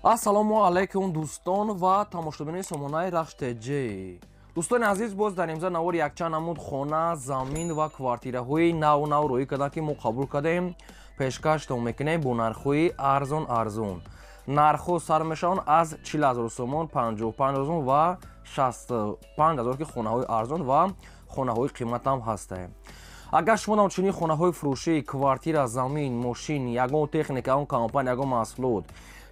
ассалому алайкум дӯстон ва тамошобини сомонаи рахштеҷӣ. дӯстони азиз, боз дар имза навори якчанд намуд хона, замин ва квартираҳои нав рӯӣ кардем ки мо қабул кардем пешкаштон мекунем бо нархҳои арзон. нархҳо сар мешаванд аз 40,000 сомон, 55,000 ва 65,000 ки хонаҳои арзон ва хонаҳои қиматам ҳастанд. агар шумо дар чунин хонаҳои фурӯшӣ, квартира, замин, мошин, ягон техника, ягон компания, ягон маҳсулот,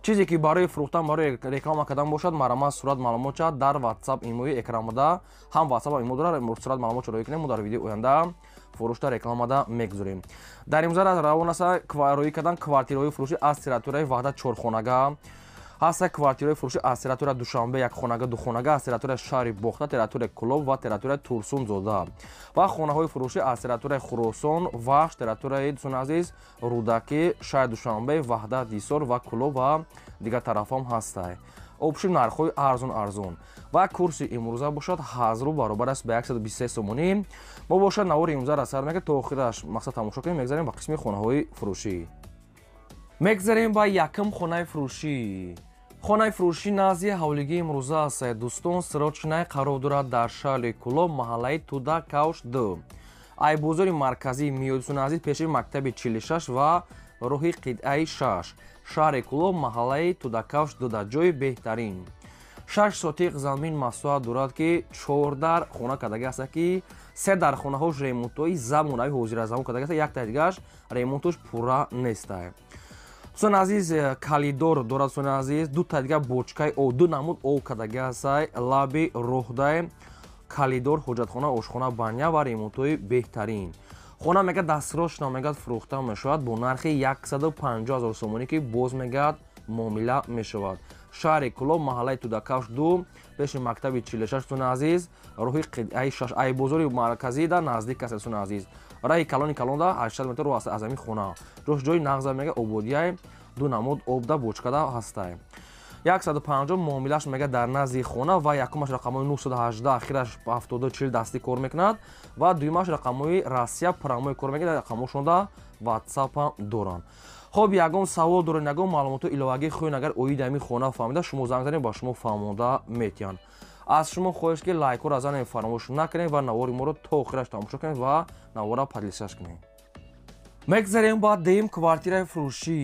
чизе ки барои фурӯхтан, барои реклама кардан бошад, марамаз сурат маълумот шавад дар WhatsApp имои экранмада, ҳам WhatsApp имо дорад, сурат маълумот шуда кунем, мо дар видеои оянда фурӯшта рекламада мегузорем. дар имзара равон аст рӯӣ кардан квартираҳои фурӯшӣ аз территорияи ваҳдат 4 хонага, ҳаста квартираҳои фурӯшӣ аз территорияи Душанбе 1 хонага, 2 хонага, аз территорияи шаҳри Бохта, территорияи Кӯлоб ва территорияи Турсунзода ва хонаҳои фурӯшӣ аз территорияи Хӯросон, Вахш, территорияи дӯстони азиз Рӯдаки, шаҳри Душанбе, Ваҳдат, Ҳисор ва Кӯлоб ва дигар тарафам ҳастанд. обши нархҳои арзон ва курси имрӯза бошад 1000 рубл баробар аст ба 123 сомонӣ. мо бошад навори имрӯзаро сар мекунем то охираш мақсад тамошо кунем. мегзарем ба қисми хонаҳои фурӯшӣ. мегзарем ба якум хонаи фурӯшӣ. хонаи фурӯшӣ назди ҳавлигии имрӯза аст. дӯстон сирочинаи қарор дорад дар шаҳри Кӯлоб, маҳаллаи Туда Кавш 2. айбозори марказӣ миёдони азиз пеши мактаби 46 ва роҳи қитъаи 6. шаҳри Кӯлоб, маҳаллаи Туда Кавш 2 дар ҷои беҳтарин. 6 сотиқ замин маслиҳат дорад ки 4 дар хона кардагӣ аст ки 3 дар хонаҳош ремонтҳои замонави ҳозиразамон кардагӣ аст, як дигаш ремонташ пурра нест. дӯстони азиз, калидор дорад. дӯстони азиз, ду та дигар бочкаи об, ду намуд об кардагӣ аст, лаби роҳдай калидор, ҳоҷатхона, ошхона, баня ва ремонтҳои беҳтарин. хона мегӯяд дастсрочно мегӯяд фурӯхта мешавад бо нархи 150,000 сомонӣ ки боз мегӯяд муомила мешавад. шаҳри Кӯлоб, маҳаллаи Тудакавш 2 пеши мактаби 46 дӯстони азиз, роҳи қитъаи 6. айбозори марказӣ да наздик аст. дӯстони азиз, раҳи калони калонда 80 метр роҳ аст аз ҳамин хона. ҷош ҷои нағза мегӯяд ободияи ду намуд обда бочкада ҳастанд. 150 муомилаш мегӯяд дар назди хона ва якумаш рақамои 918 ахираш 7040 дастӣ кор мекунад ва дуюмаш рақамои Россия промои кор мекунад. рақамошон да WhatsApp доранд. хоб, ягон савол доред, ягон маълумоти иловагии хоҳед, агар оиди ҳамин хона фаҳмида, шумо занг занед, ба шумо фаҳмонда метиҳанд. аз шумо хоҳиш ки лайкҳоро занед, фаромӯш накунед ва навори моро то охираш тамошо кунед ва навора подлисаш кунед. мегзарем ба дем квартираи фурӯшӣ.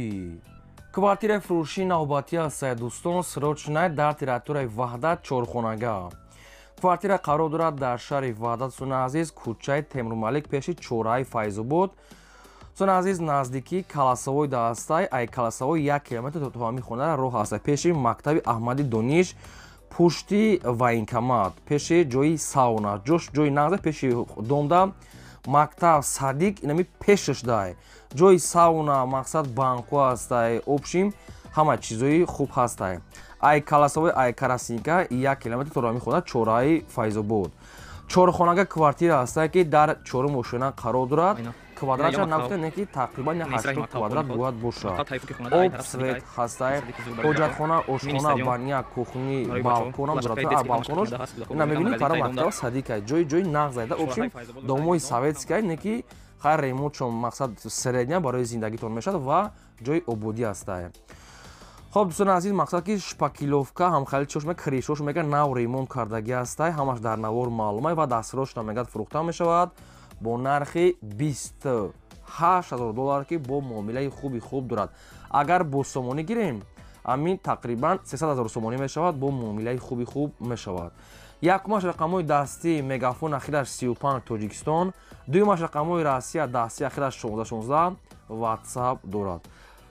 квартираи фурӯшӣ навбатӣ аст. дӯстон сирочинаи дар территорияи Ваҳдат 4 хонага. квартира қарор дорад дар шаҳри Ваҳдат. дӯстони азиз, кӯчаи Темурмалик пеши чораи Файзобод. дӯстони азиз, наздикии Каласовой да ҳастай. ай Каласовой 1 километр то ҳамин хона роҳ аст. пеши мактаби Аҳмади Дониш, пушти военкомат, пеши ҷои сауна, ҷош ҷои нағза пеши домда мактаб Садиқ инами пешаш дай. ҷои сауна, мақсад банку ҳастай, обшим ҳама чизои хуб ҳастай. ай Каласовой, ай Карасинка 1 километр то ҳамин хона чораи Файзобод. 4 хонага квартира ҳастай ки дар 4 мошина қарор дорад. квадратша нафта неки тақрибан 80 квадрат бояд бошад. об свет ҳастай, ҳоҷатхона, ошхона, баня, кухни, балконам дорад. балконош ина мебинед пара мактаба Садиқа ҷои нағз зайда. обшим домои советская неки хайр ремонтшон мақсад средня барои зиндагитон мешавад ва ҷои ободӣ ҳастай. хоб, дӯстони азиз, мақсад ки шпакиловка ҳамхалил чош мегӯяд, кришош мегӯяд нав ремонт кардагӣ ҳастай. ҳамаш дар навор маълумай ва дастсрочно мегӯяд фурӯхта мешавад бо нархи $28,000 ки бо муомилаи хуб дорад. агар бо сомонӣ гирем, амин тақрибан 300,000 сомонӣ мешавад, бо муомилаи хуб мешавад. якумаш рақамои дастии Мегафон ахираш 35 Тоҷикистон, дуюмаш рақамои Россия дастӣ ахираш 1616 WhatsApp дорад.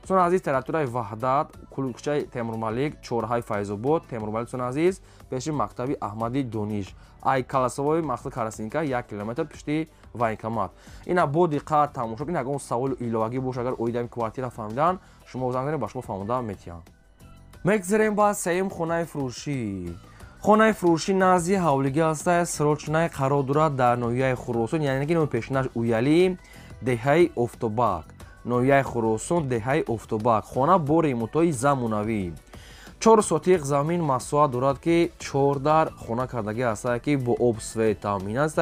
дӯстони азиз, территорияи Ваҳдат, кӯчаи Темурмалик, чораҳаи Файзобод, Темурмалик дӯстони азиз, пеши мактаби Аҳмади Дониш. ай Каласовой, мақсад Карасинка 1 километр пешти военкомат. ина бо диққат тамошо кунед. ягон саволи иловагӣ боша, агар оиди ҳамин квартира фаҳмидан, шумо занг занед, ба шумо фаҳмонда метиҳанд. мегзарем ба сеюм хонаи фурӯшӣ. хонаи фурӯшӣ назди ҳавлигӣ аст. сирочинаи қарор дорад дар ноҳияи Хӯросон, яъне ки номи пешинаш Уялӣ, деҳаи Офтобак. ноҳияи Хӯросон, деҳаи Офтобак. хона бо ремонтҳои замонавӣ. 4 сотиқ замин маслиҳат дорад ки 4 дар хона кардагӣ аст ки бо об свет таъмин аст.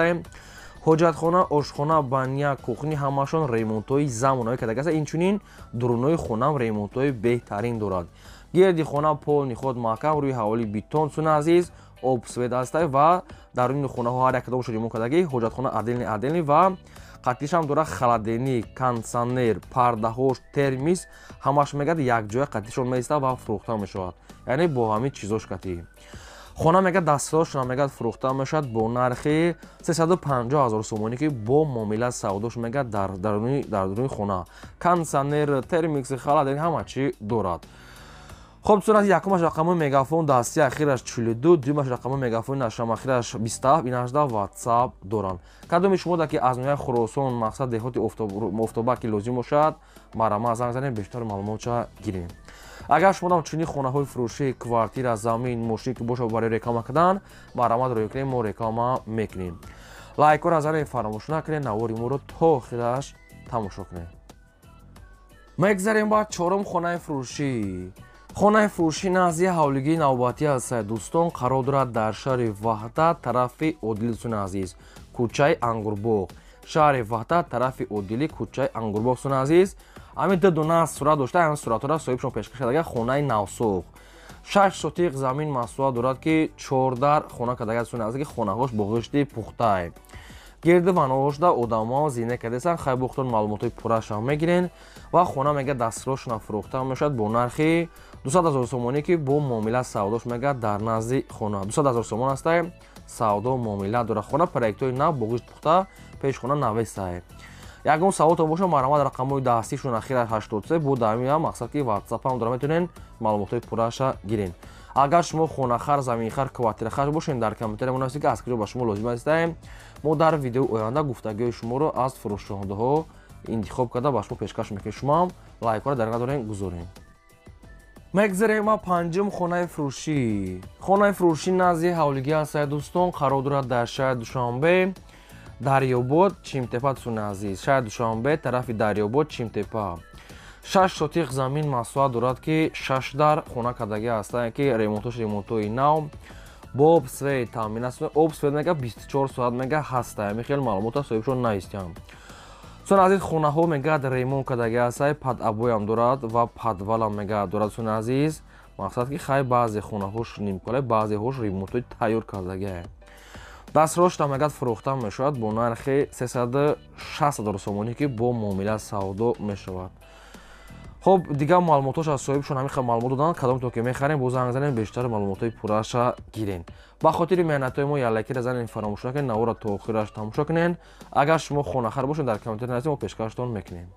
ҳоҷатхона, ошхона, баня, кухни ҳамашон ремонтҳои замонавӣ кардагӣ аст. инчунин дурунои хонам ремонтҳои беҳтарин дорад. гирди хона полни худ маҳкам рӯи ҳаволӣ битон цуна азиз обсвед астае ва даруни хунаҳо ҳар як кадомашо ремонт кардагӣ ҳоҷатхона отдельный ва қатишам дора халаденӣ кондитсионер пардаҳош термис ҳамаш мегад якҷоя қатишон меиста ва фурӯхта мешавад яъне бо ҳамин чизош кати хона мегад дастрош мегад фурӯхта мешавад бо нархи 350 000 сомонӣ ки бо муомила савдош мегад дар дуруни хона кондитсионер термикс халаденӣ ҳама чӣ дорад. خب صورت یکمش رقم مگافون دستی اخیرش 42 دومش رقم مگافون نشم اخیرش 27 این 18 واتساپ دارن کدوم شما دا که از نوع خراسان مقصد دهات افتابک که لازم باشد مرا زنگ زنید بیشتر معلومات چه گیریم. اگر شما دام چنین خونه های فروشی کوارتیر زمین ماشین که باشه برای رکام کردن مرا رو کنیم ما رکام میکنیم. لایک را زنید فراموش نکنید نواری ما رو تا آخرش تماشا کنید. میگذاریم با چهارم خونه فروشی. خانه فروشی نازی ҳавлигии навбатӣ аст дӯстон қарор дорад дар шаҳри ваҳдат тарафи одилсон азиз кӯчаи ангурбоғ шаҳри ваҳдат тарафи одилӣ кӯчаи ангурбоғ сон азиз ҳамин ду дона сурат дошта ҳамин суратҳоро соҳибшон пешкаш кардага хонаи навсох 6 сотиқ замин маҳсулот дорад ки 4 дар хона кардага сон азиз ки хонаҳош бо ғишти пухтае гирди ваношда одамо зина кардасан хай бухтон маълумотои пурраша мегирен ва хона мега дастрошона фурӯхта мешавад бо нархи 200 000 сомонӣ ки бо муомила савдош мега дар назди хона 200 000 сомон астае савдо муомила дора хона проектҳои нав бо ғишт пухта пешхона навестае ягон саволтон боша марамад рақамҳои дастишон ахира 83 бо дамия мақсад ки ватсапам дора метавонен маълумотои пурраша гирен агар шумо хонахар заминхар квартирахар бошен дар комментария мунависед ки аз куҷо ба шумо лозим астае мо дар видеои оянда гуфтагиҳои шуморо аз фурӯшдиҳандаҳо интихоб карда ба шумо пешкаш мекунем шумоам лайкҳоро дар надорен гузорем. мегзарем ба панҷум хонаи фурӯшӣ. хонаи фурӯшӣ назди ҳавлигӣ астае дӯстон қарор дорад дар шаҳри душанбе дарёбод чимтепа цуни азиз шаҳри душанбе тарафи дарёбод чимтепа 6 сотиқ замин маҳсулот дорад ки 6 дар хона кардагӣ астае ки ремонтои нав бо обсвед таъмин аст обсвед мега 24 соат мега ҳастае мехел маълумота соҳибшон наистиям сон азиз хонаҳо мегад ремонт кардагӣ астае падабоям дорад ва падвалам мега дорад сон азиз мақсад ки хай баъзе хонаҳош нимкале баъзеҳош ремонтои тайёр кардагие дастрошта мегад фурӯхта мешавад бо нархи 360 000 сомонӣ ки бо муомила савдо мешавад. خب دیگه معلوماتش از صاحبشون همین معلومات دادن کدام تو که میخرین با زنگ زنین بیشتر معلوماتای پورش گیرین با خاطر مهنتای ما یلکی را زنین فراموش نکنین نو را تا آخرش تماشا کنین اگر شما خونه خر باشین در کامنت نویسین ما پیشکشتون میکنیم.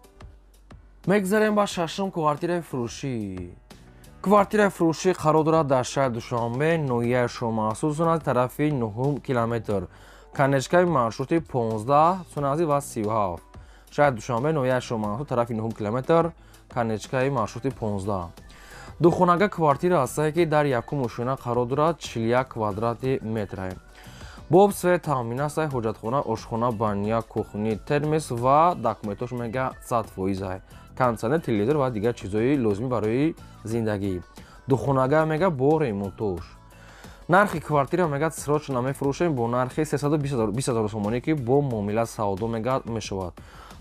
میگذاریم با ششم کوارتیر فروشی. کوارتیر فروشی قرار دارد در شهر دوشنبه نویه شما محسوس از طرف 9 کیلومتر کنشگاه مارشروت 15 سونازی و 37 شهر دوشنبه نویه شما محسوس طرف 9 کیلومتر کنشگاه مارشروت 15 دو خونگاه کوارتیر است که در یکم مشونه قرار دارد 41 کوادرات متر با سه تامین است حاجتخانه آشخانه بانیا کوخنی ترمس و داکومنتاش میگه 100% کانسانه تلویزیون و دیگر چیزهای لازمی برای زندگی دو خونگاه میگه با ریمونتاش نرخ کوارتیر میگه سراچ نمیفروشیم با نرخ 320,000 سومانی که با معامله سودا میگه میشود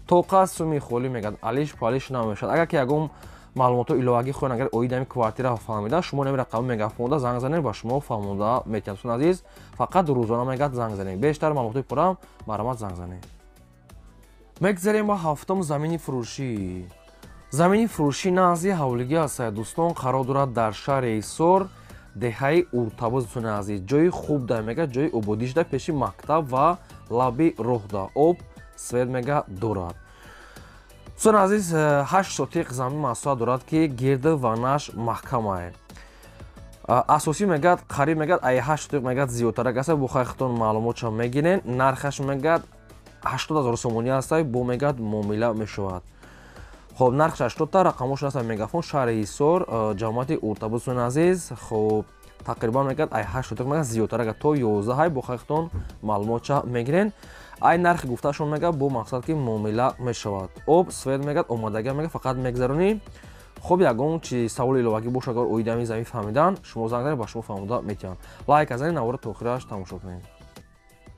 توقع سومی خالی میگه علیش پالیش نمیشد اگر که یگم معلوماتو ایلاگی خون اگر اویدمی کوارتیر فهمیده شما نمی رقم مگافون زنگ زنید با شما فهمیده میتونید عزیز فقط روزانه میگه زنگ زنید بیشتر معلوماتی پرام مرامت زنگ زنید. میگذاریم با هفتم زمینی فروشی. زمینی فروشی نازی حولگی است دوستان قرار دارد در شهر ایسور دههای اورتابوز سونه عزیز جای خوب داره میگه جای عبودیش ده پیشی مکتب و لابی راه ده آب سوید میگه دارد. سون عزیز 8 سوتیق زمین محصول دارد که گرد وانش محکم است. اساسی میگه قریب میگه ای 8 سوتیق میگه زیادتر است با خودتون معلومات چه میگیرین نرخش میگه 80,000 سومانی است با میگه معامله میشود. خب نرخش 80 تا رقمش است مگافون شهر ایسور جماعت اورتابوز سون عزیز خب تقریبا میگه ای 8 سوتیق میگه زیادتر تا 11 های با خودتون معلومات چه میگیرین ай нархи гуфташон мега бо мақсад ки муомила мешавад об свед мегад омадага мега фақат мегзаронӣ хуб ягон чи саволи иловагӣ боша агар оидами замин фаҳмидан шумо занг занед ба шумо фаҳмода метавонанд лайк азанед навора то охираш тамошо кунед.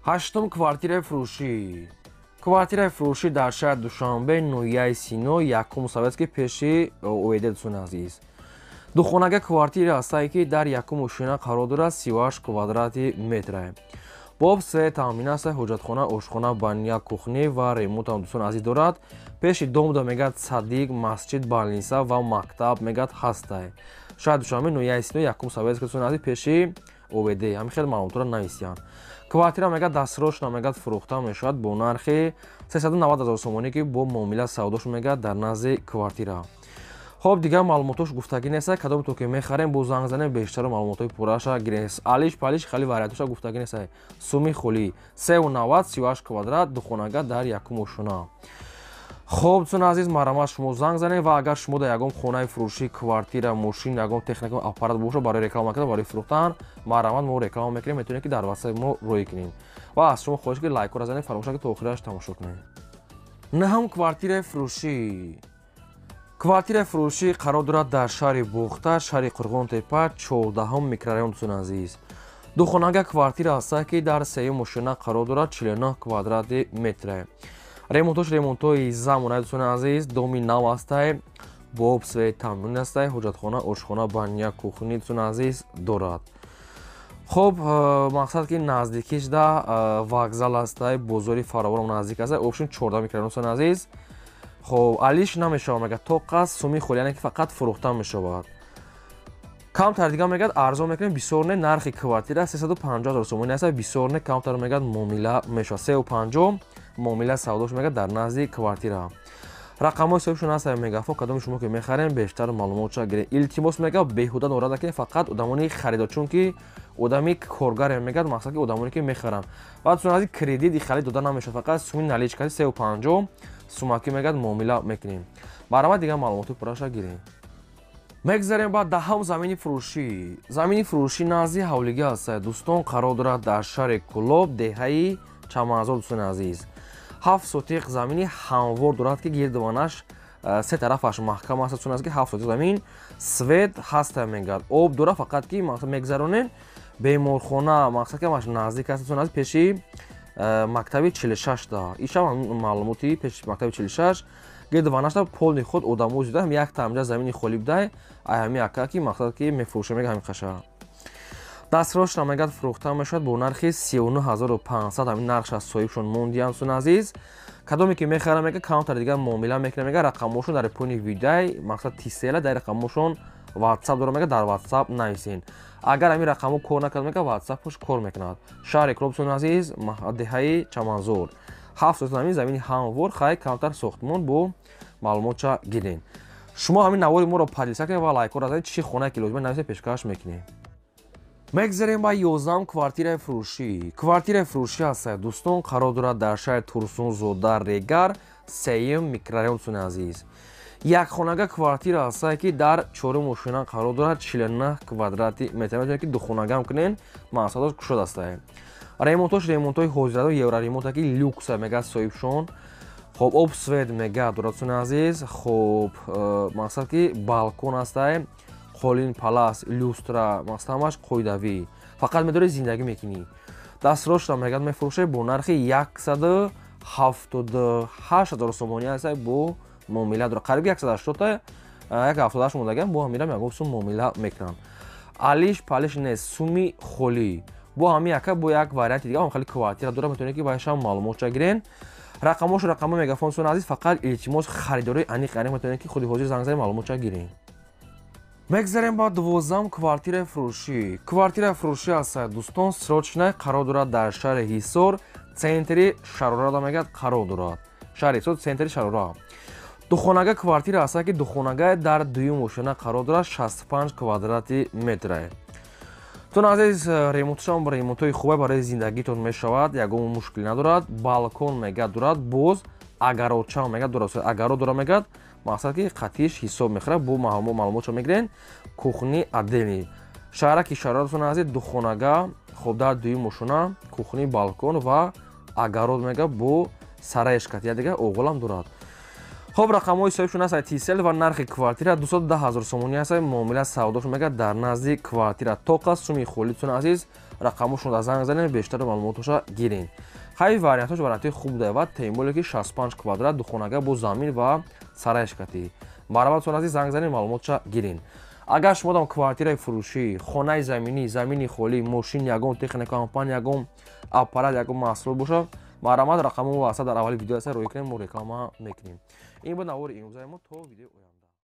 ҳаштум квартираи фурӯшӣ. квартираи фурӯшӣ дар шаҳри душанбе ноҳияи сино якум советский пеши оедед сун азиз духонага квартира ҳастае ки дар якум ушина қарор дорад 38 квадрати метра. боб се таъмин аст, ҳоҷатхона, ошхона, баня, кухни ва ремонтам дӯстон азиз дорад. пеши домда мегӯяд садиқ, масҷид, балниса ва мактаб мегӯяд ҳастае. шояд душанбе 9 якум савез дӯстон азиз пеши овд ҳамин хеле маълумотро нависиянд. квартира мегӯяд дастсрочна мегӯяд фурӯхта мешавад бо нархи 390 000 сомонӣ ки бо муомила савдош мегӯяд дар назди квартира. хоб дигар маълумотош гуфтагӣ неста, кадомто ки мехарем бо занг занем бештару маълумотои пурраша гирем. алиш палиш хеле вариантоша гуфтагӣ неста. суми хулӣ 390 38 квадрат духонага дар якум ошуна. хоб дӯстон азиз, марамат шумо занг занем ва агар шумо дар ягон хонаи фурӯшӣ квартира, мошин, ягон техника аппарат боша барои реклама кардан, барои фурӯхтан, марамат мо реклама мекунем, метавонед ки дар ватсапи мо рӯй кунед. ва аз шумо хоҳиш ки лайкро занед, фаромӯш накунед то охираш тамошо кунед. наҳам квартираи фурӯшӣ. квартираи фурӯшӣ қарор дорад дар шаҳри бухта, шаҳри қурғонтепа, 14 микрорайон дӯстон азиз. духонага квартира ҳастае ки дар сеюм ошина қарор дорад 49 квадрати метра. ремонтош ремонтои замонаи дӯстон азиз, доми нав ҳастае, боб свет таъмин ҳастае, ҳоҷатхона, ошхона, баня, кухни дӯстон азиз дорад. хоб мақсад ки наздикиш да вокзал ҳастае, бозори фаровон наздик ҳастае, обшин 14 микрорайон дӯстон азиз. хоб алиш намешавад мегӯяд то қас суми хӯли, яъне ки фақат фурӯхта мешавад. камтар дигар мегӯяд арзон мекунем, бисёр не. нархи квартира 350 000 сомонӣ ҳастае, бисёр не. камтар мегӯяд муомила мешавад 350 муомила савдош мегӯяд дар назди квартира. рақамҳои соҳибшон ҳастае мегафон, кадоми шумо ки мехарем бештар маълумотша гирем. илтимос мегӯяд беҳуда норад накунед, фақат одамони харидор, чунки одами коргаре мегӯяд, мақсад ки одамоне ки мехаранд. ва дӯстон азиз, кредити хали дода намешавад, фақат суми наличкаи 350 сумакӣ мегӯяд муомила мекунем. барои дигар маълумоти пурраша гирем. мегзарем ба даҳам замини фурӯшӣ. замини фурӯшӣ назди ҳавлигӣ ҳастае дӯстон, қарор дорад дар шаҳри кӯлоб, деҳаи чаманзор дӯстон азиз. 7 сотиқ замини ҳамвор дорад ки гирдванаш се тарафаш маҳкам аст дӯстон азиз, ки 7 сотиқ замин свет ҳастае мегӯяд. об дорад, фақат ки мақсад мегзаронем беморхона, мақсад ки ҳамаш наздик аст дӯстон азиз, пеши мактаби 46 да. иша маълумоти пеши мактаби 46 гирдванашта полни худ одамои зиёда, ҳам як тамҷа замини холӣ будай, ай ҳами ака ки мақсад ки мефурӯшем мега ҳамин қаша. дастсрочна мегӯяд фурӯхта мешавад бо нархи 39 500, ҳамин нархша соҳибшон мондиям дӯстон азиз. кадоме ки мехарам мега камтар дигар муомила мекунем, мега рақамҳошон дар пони видео, мақсад тисела дар рақамҳошон ватсап дорам, мега дар ватсап нависен. агар ҳамин рақамҳо кор накард, мега ватсапош кор мекунад. шаҳри кӯлоб дӯстон азиз, деҳаи чаманзор, 7 сотиқ замин замини ҳамвор, хай камтар сохтмон бо маълумотша гирем. шумо ҳамин навори моро подписа кунед ва лайкро занед, чӣ хона ки лозима нависед пешкаш мекунем. мегзарем ба 11 квартираи фурӯшӣ. квартираи фурӯшӣ ҳастае дӯстон, қарор дорад дар шаҳри турсунзода, регар, сеюм микрорайон дӯстон азиз. якхонага квартира ҳастае ки дар чорум ошина қарор дорад 49 квадрати метр. метавонед ки духонагам кунен, мақсадош кушод ҳастае. ремонтош ремонтои ҳозирадо евроремонта ки люкса мегӯяд соҳибшон. хоб об свет мегӯяд дорад дӯстон азиз. хоб мақсад ки балкон ҳастае, қолин палас, люстра, мақсад ҳамаш қоидавӣ, фақат медори зиндагӣ мекунӣ. дастсрочна мегӯяд мефурӯшед бо нархи 178 000 сомонӣ ҳастае, бо муомила дорад. қариби 180 178 мондагиам бо ҳамира ягон сум муомила мекунанд. алиш палиш нест, суми холӣ. бо ҳами яка бо як варианти дигар хеле квартира дорад, метавонед ки баашам маълумотша гирен. рақамҳош рақамҳои мегафон дӯстон азиз, фақат илтимос харидори аниқ метавонед ки худи ҳозир занг занед маълумотша гирен. мегзарем ба 12 квартираи фурӯшӣ. квартираи фурӯшӣ ҳастае дӯстон, срочна қарор дорад дар шаҳри ҳисор, центри шарора мегӯяд қарор дорад. шаҳри ҳисор, центри шарора. духонага квартира ҳастае ки духонага дар дуюм ошина қарор дорад 65 квадрати метра. тон азиз, ремонтшам ремонтои хубе барои зиндагитон мешавад, ягон мушкилӣ надорад. балкон мегӯяд дорад, боз агароча мегӯяд дорад, агаро дора мегӯяд, мақсад ки қатиш ҳисоб мехӯрад, бо маълумотша мегирен. кухни отдельный, шаҳраки шарора дӯстон азиз, духонага хоб дар дуюм ошина, кухни, балкон ва агарод мегӯяд бо сараешка, я дигар оғулам дорад. хоб рақамҳои соҳибшон ҳастае тисел ва нархи квартира 210 000 сомонӣ ҳастае, муомила савдош мегӯяд дар назди квартира. тоқа суми холӣ дӯстон азиз, рақамҳошон дар занг занед, бештар маълумотоша гирен. ҳай вариантош вариантои хуб да ва темболе ки 65 квадрат духонага бо замин ва сараешкати. баробар дӯстон азиз, занг занед маълумотша гирен. агар шумо дам квартираи фурӯшӣ, хонаи заминӣ, замини холӣ, мошин, ягон техника, компания, ягон аппарат, ягон маҳсулот бошад, маҳрамат рақаму васита дар аввали видео аст, рӯй кунем, мо реклама мекунем. ин буд навори имрӯзаи мо. То видео оянда.